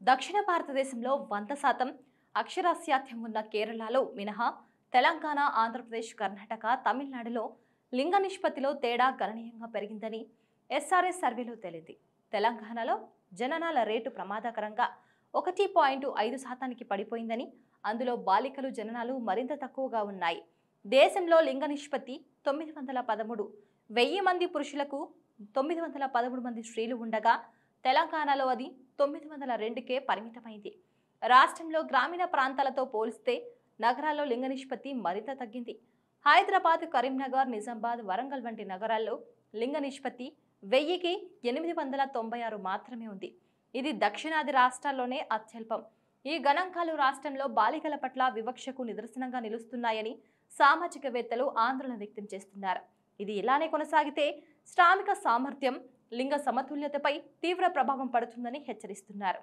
దక్షిణ భారతదేశంలో 100% అక్షరాస్యత ఉన్న కేరళలో మినహా తెలంగాణ, ఆంధ్రప్రదేశ్, కర్ణాటక, తమిళనాడులో లింగ నిష్పత్తిలో తేడా గణనీయంగా పెరిగిందని ఎస్ఆర్ఎస్ సర్వేలో తేలింది. తెలంగాణలో జననాల రేటు ప్రమాదకరంగా 1.5% పడిపోయిందని, అందులో బాలికలు జననాలు మరింత తక్కువగా ఉన్నాయి. దేశంలో లింగ నిష్పత్తి 913, 1000 మంది పురుషులకు 913 మంది స్త్రీలు ఉండగా తెలంగాణలో అది 902కే పరిమితమైంది. రాష్ట్రంలో గ్రామీణ ప్రాంతాలతో పోలిస్తే నగరాల్లో లింగ నిష్పత్తి మరింత తగ్గింది. హైదరాబాద్, కరీంనగర్, నిజామాబాద్, వరంగల్ వంటి నగరాల్లో లింగ నిష్పత్తి 1000కి 896 మాత్రమే ఉంది. ఇది దక్షిణాది రాష్ట్రాల్లోనే అత్యల్పం. ఈ గణాంకాలు రాష్ట్రంలో బాలికల పట్ల వివక్షకు నిదర్శనంగా నిలుస్తున్నాయని సామాజికవేత్తలు ఆందోళన వ్యక్తం చేస్తున్నారు. ఇది ఇలానే కొనసాగితే శ్రామిక సామర్థ్యం, లింగ సమతుల్యతపై తీవ్ర ప్రభావం పడుతుందని హెచ్చరిస్తున్నారు.